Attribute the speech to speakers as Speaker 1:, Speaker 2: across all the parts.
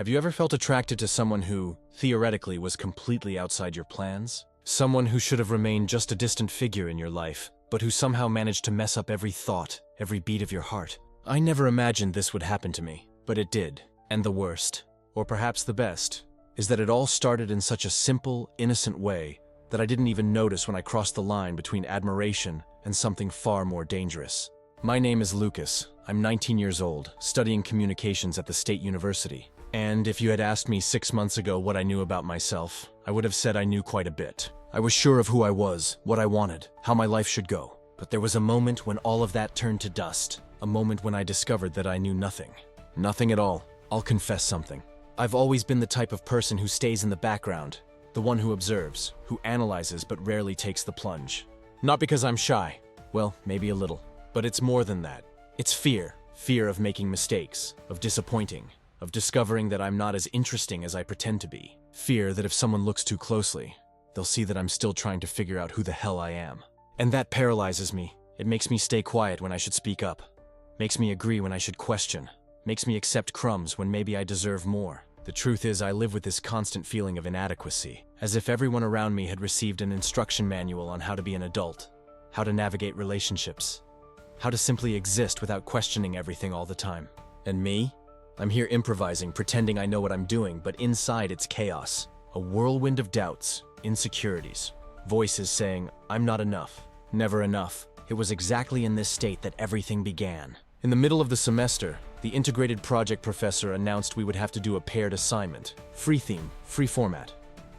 Speaker 1: Have you ever felt attracted to someone who, theoretically, was completely outside your plans? Someone who should have remained just a distant figure in your life, but who somehow managed to mess up every thought, every beat of your heart? I never imagined this would happen to me, but it did. And the worst, or perhaps the best, is that it all started in such a simple, innocent way that I didn't even notice when I crossed the line between admiration and something far more dangerous. My name is Lucas. I'm 19 years old, studying communications at the State University. And if you had asked me 6 months ago what I knew about myself, I would have said I knew quite a bit. I was sure of who I was, what I wanted, how my life should go. But there was a moment when all of that turned to dust, a moment when I discovered that I knew nothing. Nothing at all. I'll confess something. I've always been the type of person who stays in the background, the one who observes, who analyzes but rarely takes the plunge. Not because I'm shy. Well, maybe a little. But it's more than that. It's fear. Fear of making mistakes, of disappointing, of discovering that I'm not as interesting as I pretend to be. Fear that if someone looks too closely, they'll see that I'm still trying to figure out who the hell I am. And that paralyzes me. It makes me stay quiet when I should speak up. Makes me agree when I should question. Makes me accept crumbs when maybe I deserve more. The truth is, I live with this constant feeling of inadequacy, as if everyone around me had received an instruction manual on how to be an adult, how to navigate relationships, how to simply exist without questioning everything all the time. And me? I'm here improvising, pretending I know what I'm doing, but inside it's chaos. A whirlwind of doubts, insecurities, voices saying, I'm not enough, never enough. It was exactly in this state that everything began. In the middle of the semester, the integrated project professor announced we would have to do a paired assignment. Free theme, free format.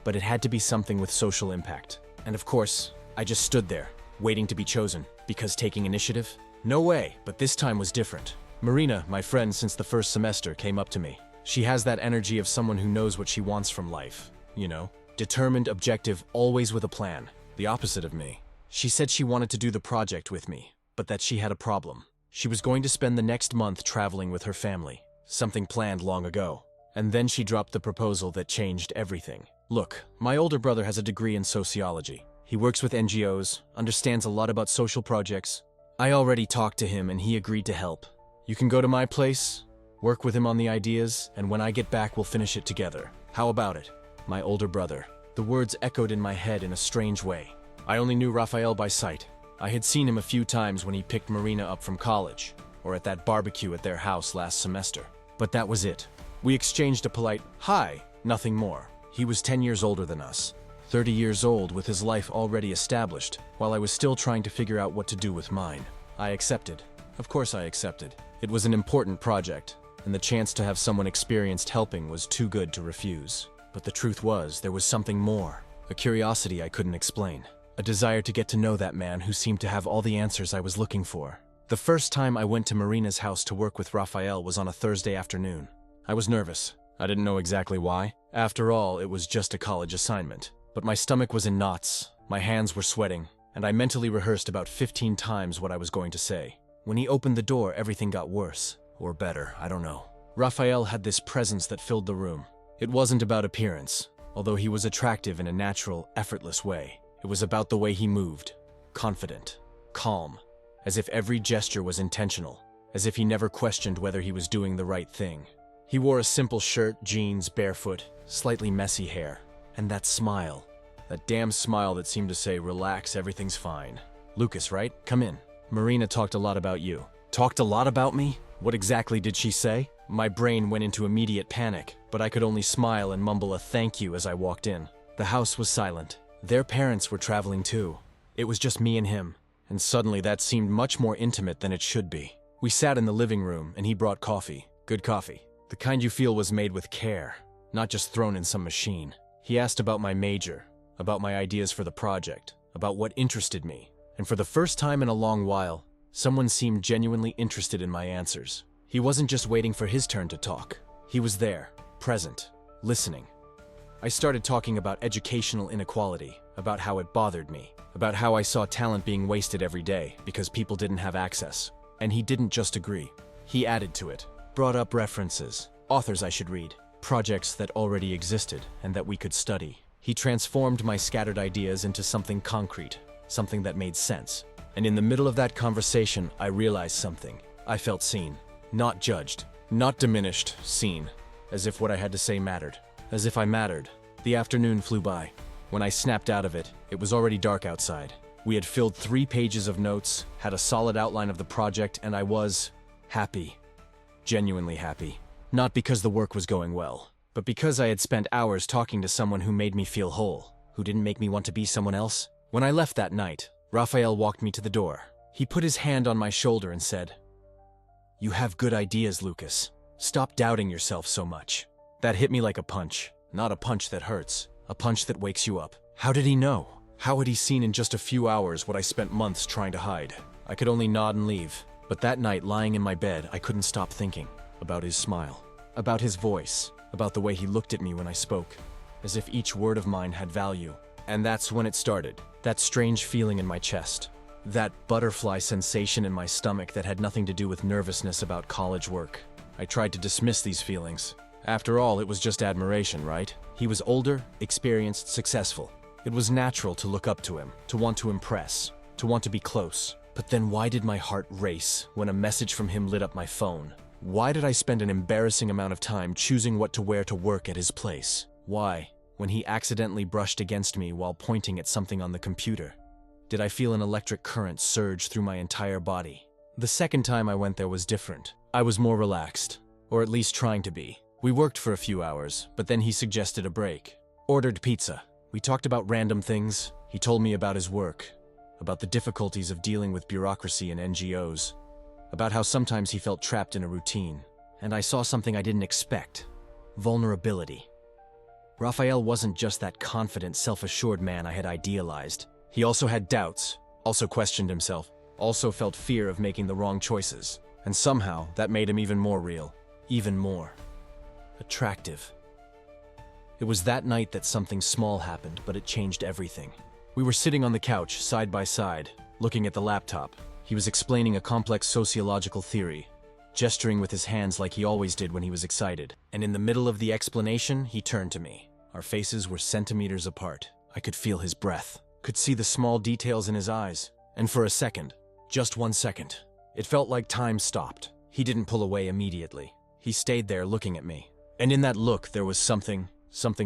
Speaker 1: But it had to be something with social impact. And of course, I just stood there, waiting to be chosen. Because taking initiative? No way, but this time was different. Marina, my friend since the first semester, came up to me. She has that energy of someone who knows what she wants from life, you know? Determined, objective, always with a plan. The opposite of me. She said she wanted to do the project with me, but that she had a problem. She was going to spend the next month traveling with her family, something planned long ago. And then she dropped the proposal that changed everything. Look, my older brother has a degree in sociology. He works with NGOs, understands a lot about social projects. I already talked to him and he agreed to help. You can go to my place, work with him on the ideas, and when I get back we'll finish it together. How about it? My older brother. The words echoed in my head in a strange way. I only knew Raphael by sight. I had seen him a few times when he picked Marina up from college, or at that barbecue at their house last semester. But that was it. We exchanged a polite, hi, nothing more. He was 10 years older than us, 30 years old with his life already established, while I was still trying to figure out what to do with mine. I accepted. Of course I accepted. It was an important project, and the chance to have someone experienced helping was too good to refuse. But the truth was, there was something more. A curiosity I couldn't explain. A desire to get to know that man who seemed to have all the answers I was looking for. The first time I went to Marina's house to work with Raphael was on a Thursday afternoon. I was nervous. I didn't know exactly why. After all, it was just a college assignment. But my stomach was in knots, my hands were sweating, and I mentally rehearsed about 15 times what I was going to say. When he opened the door, everything got worse. Or better, I don't know. Raphael had this presence that filled the room. It wasn't about appearance, although he was attractive in a natural, effortless way. It was about the way he moved. Confident, calm, as if every gesture was intentional, as if he never questioned whether he was doing the right thing. He wore a simple shirt, jeans, barefoot, slightly messy hair, and that smile. That damn smile that seemed to say, relax, everything's fine. Lucas, right? Come in. Marina talked a lot about you. Talked a lot about me? What exactly did she say? My brain went into immediate panic, but I could only smile and mumble a thank you as I walked in. The house was silent. Their parents were traveling too. It was just me and him, and suddenly that seemed much more intimate than it should be. We sat in the living room and he brought coffee. Good coffee. The kind you feel was made with care, not just thrown in some machine. He asked about my major, about my ideas for the project, about what interested me. And for the first time in a long while, someone seemed genuinely interested in my answers. He wasn't just waiting for his turn to talk. He was there, present, listening. I started talking about educational inequality, about how it bothered me, about how I saw talent being wasted every day because people didn't have access. And he didn't just agree. He added to it, brought up references, authors I should read, projects that already existed and that we could study. He transformed my scattered ideas into something concrete, something that made sense. And in the middle of that conversation, I realized something. I felt seen, not judged, not diminished, seen. as if what I had to say mattered. As if I mattered. The afternoon flew by. When I snapped out of it, it was already dark outside. We had filled 3 pages of notes, had a solid outline of the project, and I was happy. Genuinely happy. Not because the work was going well, but because I had spent hours talking to someone who made me feel whole, who didn't make me want to be someone else. When I left that night, Raphael walked me to the door. He put his hand on my shoulder and said, "You have good ideas, Lucas. Stop doubting yourself so much." That hit me like a punch. Not a punch that hurts, a punch that wakes you up. How did he know? How had he seen in just a few hours what I spent months trying to hide? I could only nod and leave. But that night, lying in my bed, I couldn't stop thinking about his smile, about his voice, about the way he looked at me when I spoke, as if each word of mine had value. And that's when it started, that strange feeling in my chest, that butterfly sensation in my stomach that had nothing to do with nervousness about college work. I tried to dismiss these feelings. After all, it was just admiration, right? He was older, experienced, successful. It was natural to look up to him, to want to impress, to want to be close. But then why did my heart race when a message from him lit up my phone? Why did I spend an embarrassing amount of time choosing what to wear to work at his place? Why, when he accidentally brushed against me while pointing at something on the computer, did I feel an electric current surge through my entire body? The second time I went there was different. I was more relaxed, or at least trying to be. We worked for a few hours, but then he suggested a break. Ordered pizza. We talked about random things. He told me about his work, about the difficulties of dealing with bureaucracy and NGOs, about how sometimes he felt trapped in a routine. And I saw something I didn't expect. Vulnerability. Raphael wasn't just that confident, self-assured man I had idealized. He also had doubts, also questioned himself, also felt fear of making the wrong choices. And somehow, that made him even more real, even more attractive. It was that night that something small happened, but it changed everything. We were sitting on the couch, side by side, looking at the laptop. He was explaining a complex sociological theory, gesturing with his hands like he always did when he was excited. And in the middle of the explanation, he turned to me. Our faces were centimeters apart. I could feel his breath, could see the small details in his eyes. And for a second, just 1 second, it felt like time stopped. He didn't pull away immediately. He stayed there looking at me. And in that look, there was something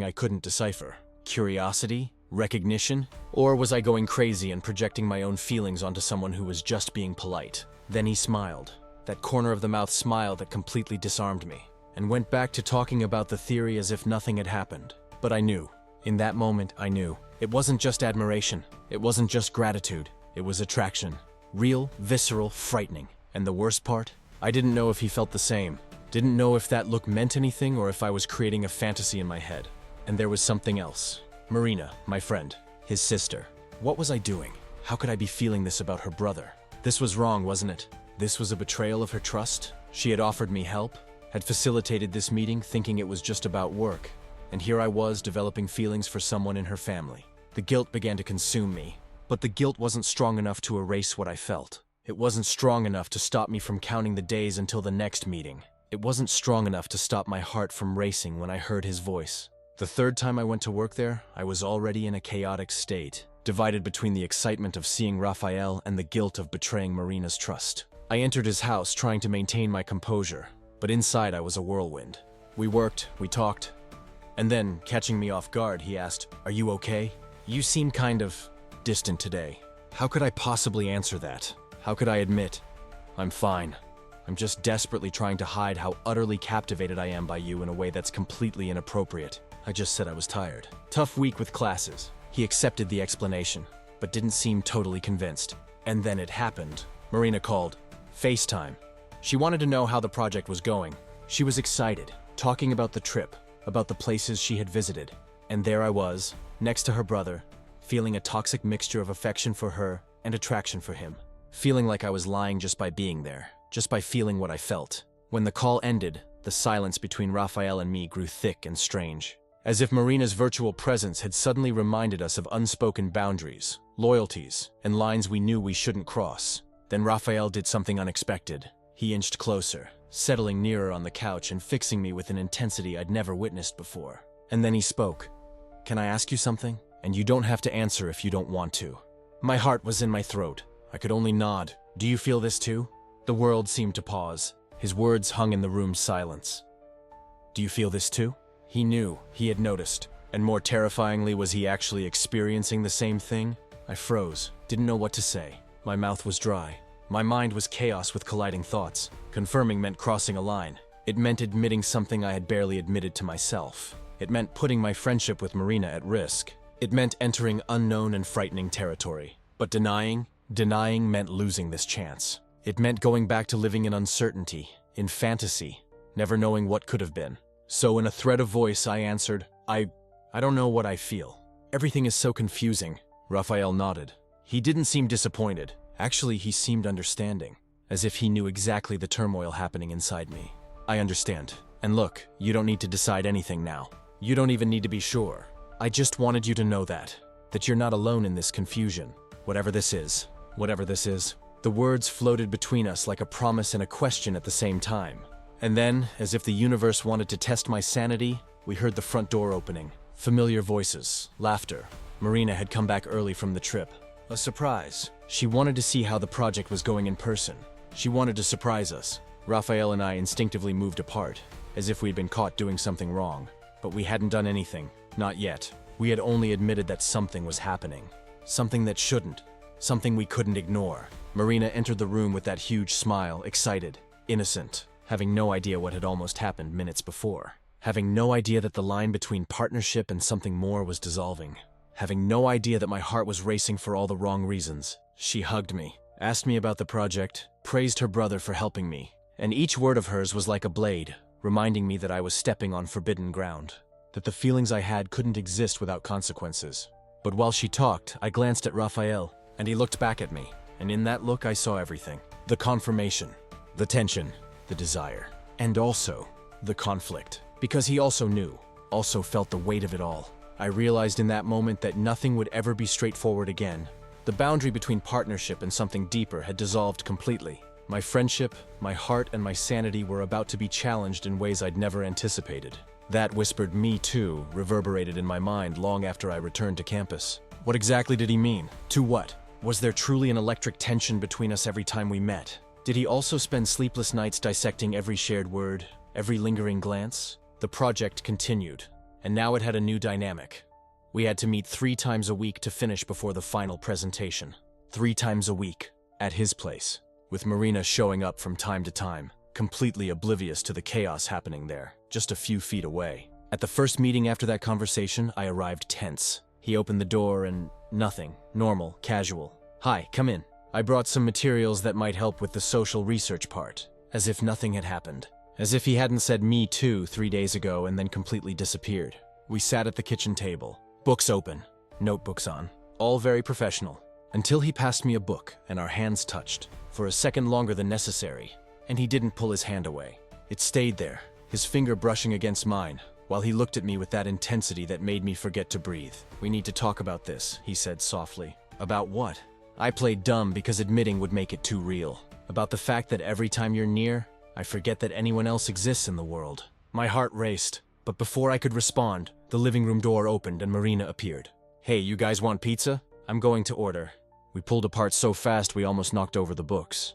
Speaker 1: I couldn't decipher. Curiosity? Recognition? Or was I going crazy and projecting my own feelings onto someone who was just being polite? Then he smiled. That corner of the mouth smile that completely disarmed me, and went back to talking about the theory as if nothing had happened. But I knew. In that moment, I knew. It wasn't just admiration. It wasn't just gratitude. It was attraction. Real, visceral, frightening. And the worst part? I didn't know if he felt the same. Didn't know if that look meant anything or if I was creating a fantasy in my head. And there was something else. Marina, my friend, his sister. What was I doing? How could I be feeling this about her brother? This was wrong, wasn't it? This was a betrayal of her trust. She had offered me help, had facilitated this meeting thinking it was just about work. And here I was developing feelings for someone in her family. The guilt began to consume me. But the guilt wasn't strong enough to erase what I felt. It wasn't strong enough to stop me from counting the days until the next meeting. It wasn't strong enough to stop my heart from racing when I heard his voice. The third time I went to work there, I was already in a chaotic state, divided between the excitement of seeing Raphael and the guilt of betraying Marina's trust. I entered his house trying to maintain my composure, but inside I was a whirlwind. We worked, we talked, and then, catching me off guard, he asked, "Are you okay? You seem kind of distant today." How could I possibly answer that? How could I admit, "I'm fine. I'm just desperately trying to hide how utterly captivated I am by you in a way that's completely inappropriate"? I just said I was tired. Tough week with classes. He accepted the explanation, but didn't seem totally convinced. And then it happened. Marina called. FaceTime. She wanted to know how the project was going. She was excited, talking about the trip, about the places she had visited. And there I was, next to her brother, feeling a toxic mixture of affection for her and attraction for him. Feeling like I was lying just by being there, just by feeling what I felt. When the call ended, the silence between Raphael and me grew thick and strange. As if Marina's virtual presence had suddenly reminded us of unspoken boundaries, loyalties, and lines we knew we shouldn't cross. Then Raphael did something unexpected. He inched closer, settling nearer on the couch and fixing me with an intensity I'd never witnessed before. And then he spoke. "Can I ask you something? And you don't have to answer if you don't want to." My heart was in my throat. I could only nod. "Do you feel this too?" The world seemed to pause. His words hung in the room's silence. Do you feel this too? He knew, he had noticed. And more terrifyingly, was he actually experiencing the same thing? I froze, didn't know what to say. My mouth was dry. My mind was chaos with colliding thoughts. Confirming meant crossing a line. It meant admitting something I had barely admitted to myself. It meant putting my friendship with Marina at risk. It meant entering unknown and frightening territory. But denying meant losing this chance. It meant going back to living in uncertainty, in fantasy, never knowing what could have been. So in a thread of voice, I answered, I don't know what I feel. Everything is so confusing. Raphael nodded. He didn't seem disappointed. Actually, he seemed understanding, as if he knew exactly the turmoil happening inside me. I understand. And look, you don't need to decide anything now. You don't even need to be sure. I just wanted you to know that you're not alone in this confusion. Whatever this is. The words floated between us like a promise and a question at the same time. And then, as if the universe wanted to test my sanity, we heard the front door opening. Familiar voices, laughter. Marina had come back early from the trip. A surprise. She wanted to see how the project was going in person. She wanted to surprise us. Raphael and I instinctively moved apart, as if we'd been caught doing something wrong. But we hadn't done anything. Not yet. We had only admitted that something was happening. Something that shouldn't. Something we couldn't ignore. Marina entered the room with that huge smile, excited, innocent, having no idea what had almost happened minutes before. Having no idea that the line between partnership and something more was dissolving. Having no idea that my heart was racing for all the wrong reasons. She hugged me, asked me about the project, praised her brother for helping me, and each word of hers was like a blade, reminding me that I was stepping on forbidden ground, that the feelings I had couldn't exist without consequences. But while she talked, I glanced at Raphael, and he looked back at me, and in that look I saw everything. The confirmation, the tension, the desire, and also the conflict. Because he also knew, also felt the weight of it all. I realized in that moment that nothing would ever be straightforward again. The boundary between partnership and something deeper had dissolved completely. My friendship, my heart, and my sanity were about to be challenged in ways I'd never anticipated. That whispered "me too" reverberated in my mind long after I returned to campus. What exactly did he mean? To what? Was there truly an electric tension between us every time we met? Did he also spend sleepless nights dissecting every shared word, every lingering glance? The project continued, and now it had a new dynamic. We had to meet 3 times a week to finish before the final presentation. 3 times a week, at his place, with Marina showing up from time to time, completely oblivious to the chaos happening there, just a few feet away. At the first meeting after that conversation, I arrived tense. He opened the door and nothing, normal, casual. "Hi, come in. I brought some materials that might help with the social research part," as if nothing had happened. As if he hadn't said "me too" 3 days ago and then completely disappeared. We sat at the kitchen table, books open, notebooks on, all very professional, until he passed me a book and our hands touched, for a second longer than necessary, and he didn't pull his hand away. It stayed there, his finger brushing against mine, while he looked at me with that intensity that made me forget to breathe. "We need to talk about this," he said softly. "About what?" I played dumb because admitting would make it too real. About the fact that every time you're near, I forget that anyone else exists in the world. My heart raced, but before I could respond, the living room door opened and Marina appeared. "Hey, you guys want pizza? I'm going to order." We pulled apart so fast we almost knocked over the books.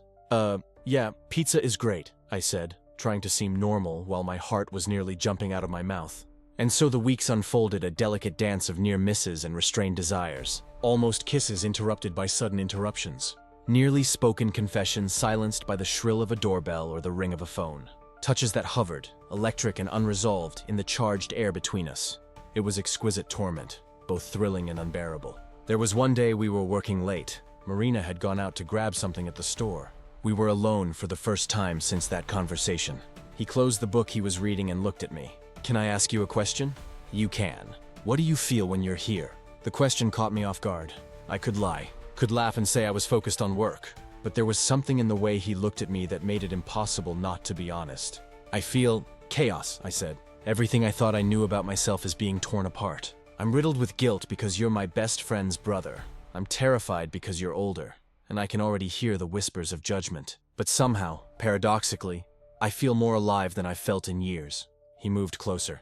Speaker 1: Yeah, pizza is great," I said, trying to seem normal while my heart was nearly jumping out of my mouth. And so the weeks unfolded, a delicate dance of near misses and restrained desires. Almost kisses interrupted by sudden interruptions. Nearly spoken confessions silenced by the shrill of a doorbell or the ring of a phone. Touches that hovered, electric and unresolved, in the charged air between us. It was exquisite torment, both thrilling and unbearable. There was one day we were working late. Marina had gone out to grab something at the store. We were alone for the first time since that conversation. He closed the book he was reading and looked at me. "Can I ask you a question?" "You can. What do you feel when you're here?" The question caught me off guard. I could lie. Could laugh and say I was focused on work, but there was something in the way he looked at me that made it impossible not to be honest. "I feel chaos," I said. "Everything I thought I knew about myself is being torn apart. I'm riddled with guilt because you're my best friend's brother. I'm terrified because you're older, and I can already hear the whispers of judgment. But somehow, paradoxically, I feel more alive than I've felt in years." He moved closer.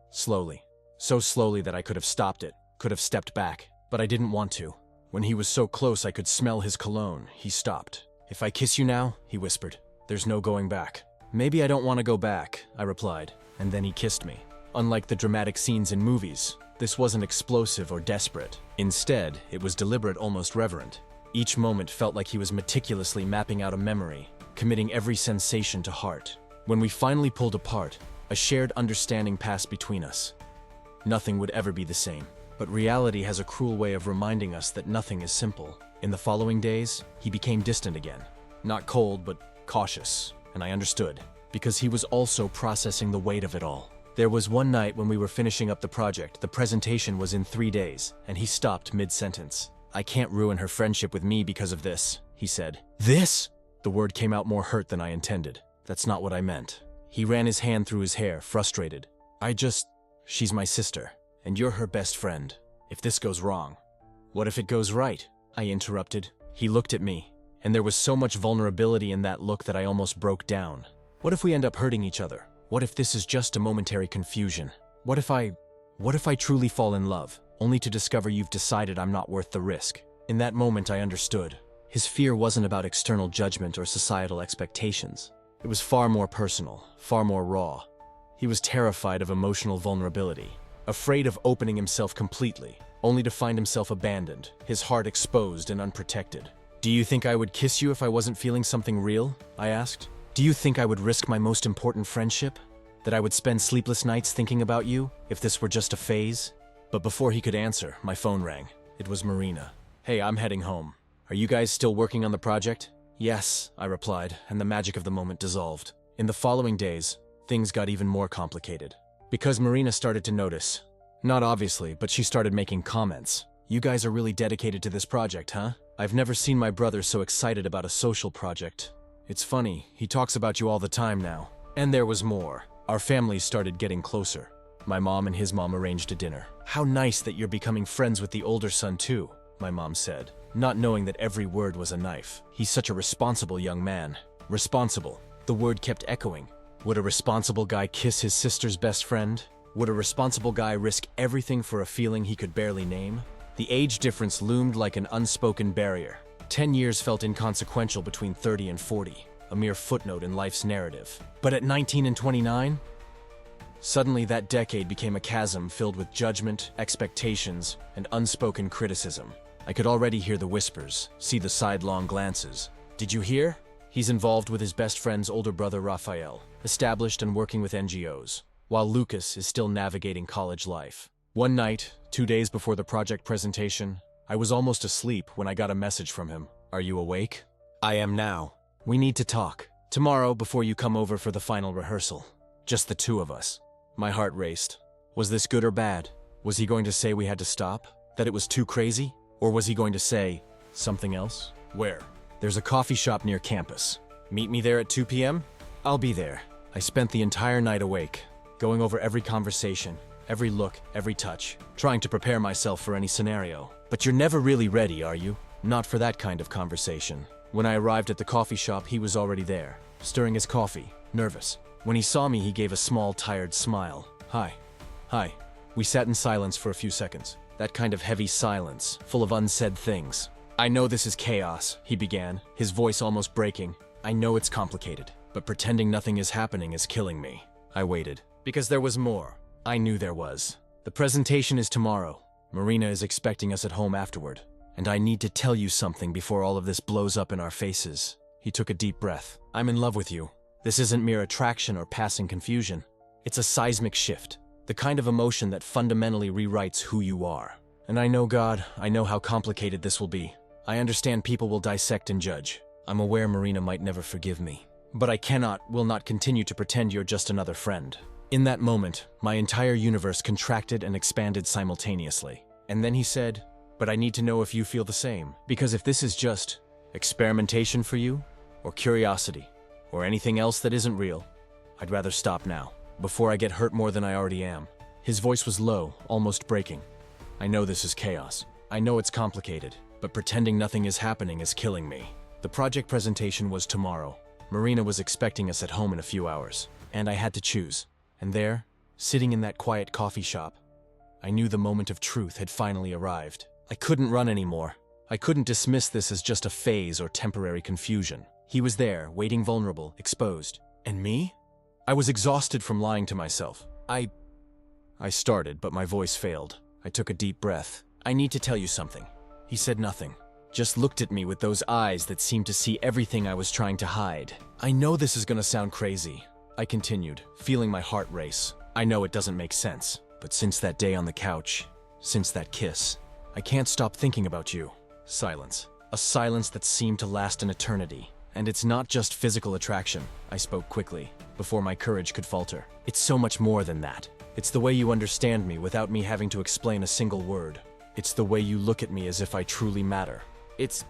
Speaker 1: Slowly. So slowly that I could have stopped it, could have stepped back, but I didn't want to. When he was so close I could smell his cologne, he stopped. "If I kiss you now," he whispered, "there's no going back." "Maybe I don't want to go back," I replied. and then he kissed me. Unlike the dramatic scenes in movies, this wasn't explosive or desperate. Instead, it was deliberate, almost reverent. Each moment felt like he was meticulously mapping out a memory, committing every sensation to heart. When we finally pulled apart, a shared understanding passed between us. Nothing would ever be the same. But reality has a cruel way of reminding us that nothing is simple. In the following days, he became distant again. Not cold, but cautious. And I understood, because he was also processing the weight of it all. There was one night when we were finishing up the project. The presentation was in 3 days, and he stopped mid-sentence. "I can't ruin her friendship with me because of this," he said. "This?" The word came out more hurt than I intended. That's not what I meant. He ran his hand through his hair, frustrated. She's my sister, and you're her best friend. If this goes wrong..." "What if it goes right?" I interrupted. He looked at me, and there was so much vulnerability in that look that I almost broke down. "What if we end up hurting each other? What if this is just a momentary confusion? What if I truly fall in love, only to discover you've decided I'm not worth the risk?" In that moment, I understood. His fear wasn't about external judgment or societal expectations. It was far more personal, far more raw. He was terrified of emotional vulnerability, afraid of opening himself completely, only to find himself abandoned, his heart exposed and unprotected. "Do you think I would kiss you if I wasn't feeling something real?" I asked. "Do you think I would risk my most important friendship? That I would spend sleepless nights thinking about you if this were just a phase?" But before he could answer, my phone rang. It was Marina. "Hey, I'm heading home. Are you guys still working on the project?" "Yes," I replied, and the magic of the moment dissolved. In the following days, things got even more complicated. Because Marina started to notice. Not obviously, but she started making comments. "You guys are really dedicated to this project, huh? I've never seen my brother so excited about a social project. It's funny, he talks about you all the time now." And there was more. Our families started getting closer. My mom and his mom arranged a dinner. "How nice that you're becoming friends with the older son too," my mom said, not knowing that every word was a knife. "He's such a responsible young man." Responsible. The word kept echoing. Would a responsible guy kiss his sister's best friend? Would a responsible guy risk everything for a feeling he could barely name? The age difference loomed like an unspoken barrier. 10 years felt inconsequential between 30 and 40, a mere footnote in life's narrative. But at 19 and 29? Suddenly that decade became a chasm filled with judgment, expectations, and unspoken criticism. I could already hear the whispers, see the sidelong glances. "Did you hear? He's involved with his best friend's older brother Raphael, established and working with NGOs, while Lucas is still navigating college life." One night, 2 days before the project presentation, I was almost asleep when I got a message from him. "Are you awake?" "I am now. We need to talk. Tomorrow before you come over for the final rehearsal. Just the two of us." My heart raced. Was this good or bad? Was he going to say we had to stop? That it was too crazy? Or was he going to say something else? "Where?" "There's a coffee shop near campus. Meet me there at 2 p.m.? "I'll be there." I spent the entire night awake, going over every conversation, every look, every touch, trying to prepare myself for any scenario. But you're never really ready, are you? Not for that kind of conversation. When I arrived at the coffee shop, he was already there, stirring his coffee, nervous. When he saw me, he gave a small, tired smile. "Hi." "Hi." We sat in silence for a few seconds. That kind of heavy silence, full of unsaid things. "I know this is chaos," he began, his voice almost breaking. "I know it's complicated, but pretending nothing is happening is killing me." I waited, because there was more. I knew there was. "The presentation is tomorrow. Marina is expecting us at home afterward. And I need to tell you something before all of this blows up in our faces." He took a deep breath. "I'm in love with you. This isn't mere attraction or passing confusion. It's a seismic shift, the kind of emotion that fundamentally rewrites who you are. And I know, God, I know how complicated this will be. I understand people will dissect and judge. I'm aware Marina might never forgive me. But I will not continue to pretend you're just another friend." In that moment, my entire universe contracted and expanded simultaneously. And then he said, "But I need to know if you feel the same. Because if this is just experimentation for you, or curiosity, or anything else that isn't real, I'd rather stop now, before I get hurt more than I already am." His voice was low, almost breaking. "I know this is chaos. I know it's complicated, but pretending nothing is happening is killing me." The project presentation was tomorrow. Marina was expecting us at home in a few hours, and I had to choose. And there, sitting in that quiet coffee shop, I knew the moment of truth had finally arrived. I couldn't run anymore. I couldn't dismiss this as just a phase or temporary confusion. He was there, waiting vulnerable, exposed. And me? I was exhausted from lying to myself. I started, but my voice failed. I took a deep breath. I need to tell you something. He said nothing, just looked at me with those eyes that seemed to see everything I was trying to hide. I know this is gonna sound crazy, I continued, feeling my heart race. I know it doesn't make sense, but since that day on the couch, since that kiss, I can't stop thinking about you. Silence. A silence that seemed to last an eternity. And it's not just physical attraction, I spoke quickly, before my courage could falter. It's so much more than that. It's the way you understand me without me having to explain a single word. It's the way you look at me as if I truly matter. It's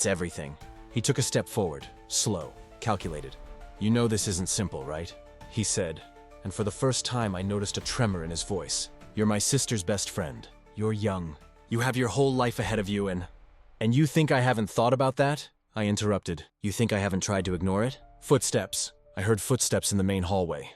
Speaker 1: everything. He took a step forward, slow, calculated. You know this isn't simple, right? He said, and for the first time I noticed a tremor in his voice. You're my sister's best friend. You're young. You have your whole life ahead of you and you think I haven't thought about that? I interrupted. You think I haven't tried to ignore it? Footsteps. I heard footsteps in the main hallway.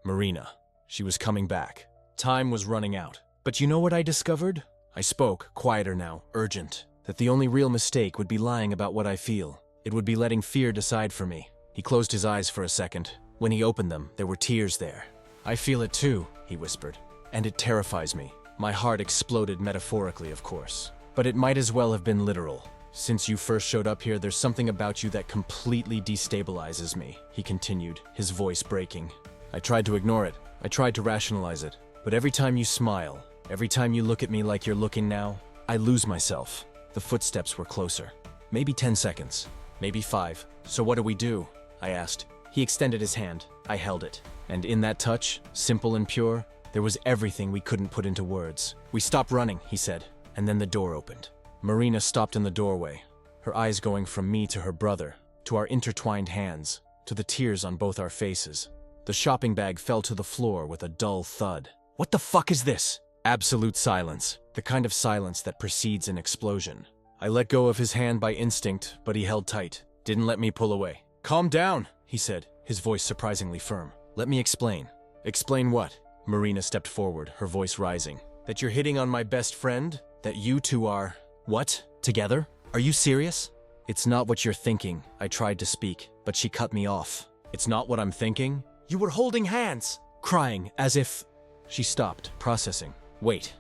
Speaker 1: Marina. She was coming back. Time was running out. But you know what I discovered? I spoke, quieter now, urgent. That the only real mistake would be lying about what I feel. It would be letting fear decide for me. He closed his eyes for a second. When he opened them, there were tears there. I feel it too, he whispered. And it terrifies me. My heart exploded metaphorically, of course. But it might as well have been literal. Since you first showed up here, there's something about you that completely destabilizes me, he continued, his voice breaking. I tried to ignore it. I tried to rationalize it. But every time you smile, every time you look at me like you're looking now, I lose myself. The footsteps were closer. Maybe 10 seconds. Maybe 5. So what do we do? I asked. He extended his hand. I held it. And in that touch, simple and pure, there was everything we couldn't put into words. We stopped running, he said. And then the door opened. Marina stopped in the doorway, her eyes going from me to her brother, to our intertwined hands, to the tears on both our faces. The shopping bag fell to the floor with a dull thud. What the fuck is this? Absolute silence. The kind of silence that precedes an explosion. I let go of his hand by instinct, but he held tight, didn't let me pull away. Calm down, he said, his voice surprisingly firm. Let me explain. Explain what? Marina stepped forward, her voice rising. That you're hitting on my best friend? That you two are... What? Together? Are you serious? It's not what you're thinking, I tried to speak, but she cut me off. It's not what I'm thinking? You were holding hands! Crying, as if... She stopped, processing. Wait,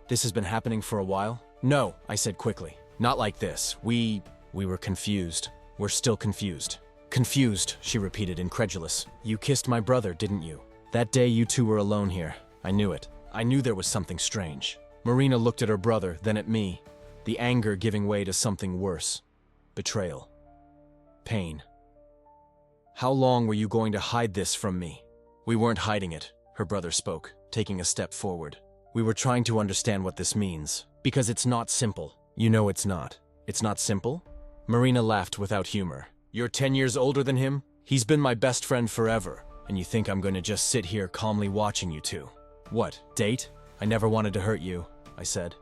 Speaker 1: this has been happening for a while? No, I said quickly. Not like this. We were confused. We're still confused. Confused, she repeated, incredulous. You kissed my brother, didn't you? That day you two were alone here. I knew it. I knew there was something strange. Marina looked at her brother, then at me. The anger giving way to something worse. Betrayal. Pain. How long were you going to hide this from me? We weren't hiding it, her brother spoke, taking a step forward. We were trying to understand what this means. Because it's not simple. You know it's not. It's not simple? Marina laughed without humor. You're 10 years older than him? He's been my best friend forever. And you think I'm going to just sit here calmly watching you two? What, date? I never wanted to hurt you, I said,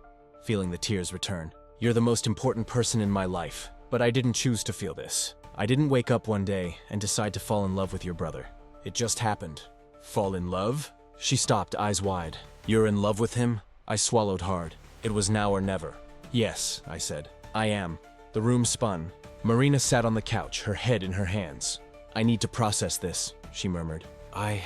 Speaker 1: feeling the tears return. You're the most important person in my life, but I didn't choose to feel this. I didn't wake up one day and decide to fall in love with your brother. It just happened. Fall in love? She stopped, eyes wide. You're in love with him? I swallowed hard. It was now or never. Yes, I said. I am. The room spun. Marina sat on the couch, her head in her hands. I need to process this, she murmured. I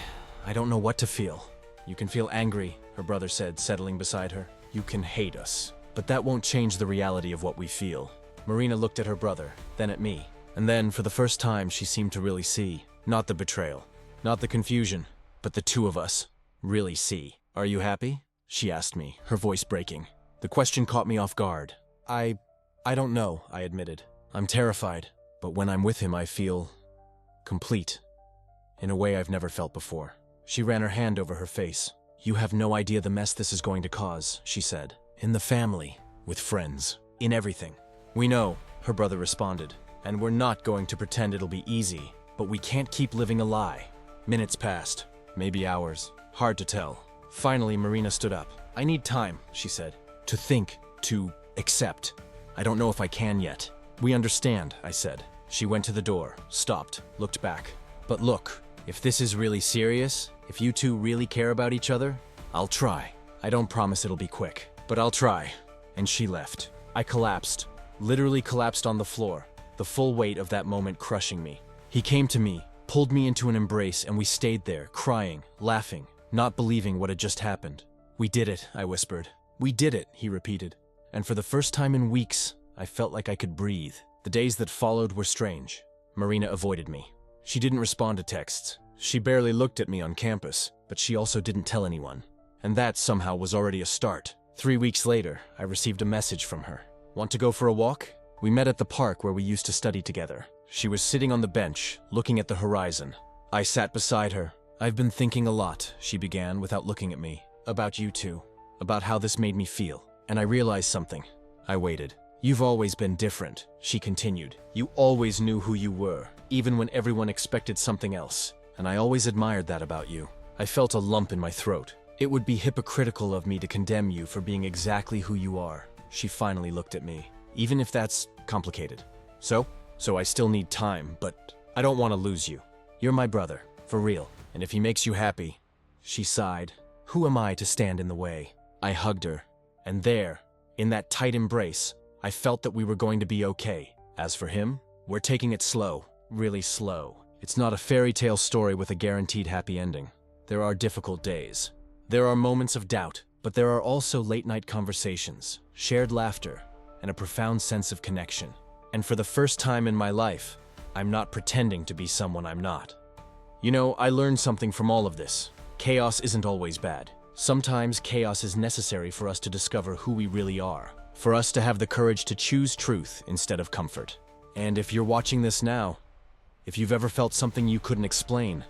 Speaker 1: don't know what to feel. You can feel angry, her brother said, settling beside her. You can hate us. But that won't change the reality of what we feel. Marina looked at her brother, then at me. And then, for the first time, she seemed to really see. Not the betrayal. Not the confusion. But the two of us. Really see. Are you happy? She asked me, her voice breaking. The question caught me off guard. I don't know, I admitted. I'm terrified. But when I'm with him, I feel... complete. In a way I've never felt before. She ran her hand over her face. You have no idea the mess this is going to cause, she said. In the family, with friends, in everything. We know, her brother responded. And we're not going to pretend it'll be easy. But we can't keep living a lie. Minutes passed. Maybe hours. Hard to tell. Finally, Marina stood up. I need time, she said. To think. To accept. I don't know if I can yet. We understand, I said. She went to the door, stopped, looked back. But look, if this is really serious, if you two really care about each other, I'll try. I don't promise it'll be quick, but I'll try. And she left. I collapsed, literally collapsed on the floor, the full weight of that moment crushing me. He came to me, pulled me into an embrace, and we stayed there, crying, laughing, not believing what had just happened. "We did it," I whispered. "We did it," he repeated. And for the first time in weeks, I felt like I could breathe. The days that followed were strange. Marina avoided me. She didn't respond to texts. She barely looked at me on campus, but she also didn't tell anyone. And that somehow was already a start. 3 weeks later, I received a message from her. "Want to go for a walk?" We met at the park where we used to study together. She was sitting on the bench, looking at the horizon. I sat beside her. "I've been thinking a lot," she began without looking at me. "About you two. About how this made me feel. And I realized something." I waited. "You've always been different," she continued. "You always knew who you were, even when everyone expected something else. And I always admired that about you." I felt a lump in my throat. "It would be hypocritical of me to condemn you for being exactly who you are." She finally looked at me. "Even if that's complicated. So I still need time, but I don't want to lose you. You're my brother, for real. And if he makes you happy." She sighed. "Who am I to stand in the way?" I hugged her. And there, in that tight embrace, I felt that we were going to be okay. As for him, we're taking it slow, really slow. It's not a fairy tale story with a guaranteed happy ending. There are difficult days. There are moments of doubt, but there are also late-night conversations, shared laughter, and a profound sense of connection. And for the first time in my life, I'm not pretending to be someone I'm not. You know, I learned something from all of this. Chaos isn't always bad. Sometimes chaos is necessary for us to discover who we really are, for us to have the courage to choose truth instead of comfort. And if you're watching this now, if you've ever felt something you couldn't explain,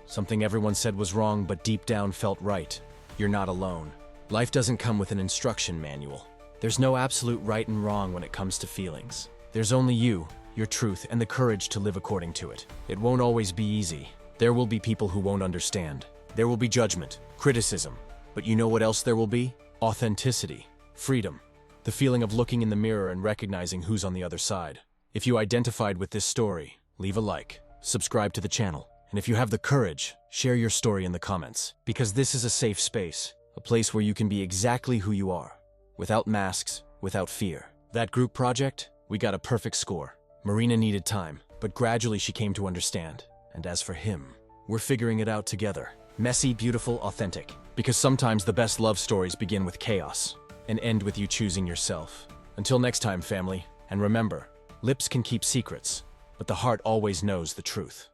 Speaker 1: something everyone said was wrong but deep down felt right, you're not alone. Life doesn't come with an instruction manual. There's no absolute right and wrong when it comes to feelings. There's only you, your truth, and the courage to live according to it. It won't always be easy. There will be people who won't understand. There will be judgment, criticism. But you know what else there will be? Authenticity, freedom, the feeling of looking in the mirror and recognizing who's on the other side. If you identified with this story, leave a like, subscribe to the channel, and if you have the courage, share your story in the comments. Because this is a safe space, a place where you can be exactly who you are, without masks, without fear. That group project, we got a perfect score. Marina needed time, but gradually she came to understand. And as for him, we're figuring it out together. Messy, beautiful, authentic. Because sometimes the best love stories begin with chaos and end with you choosing yourself. Until next time, family, and remember, lips can keep secrets, but the heart always knows the truth.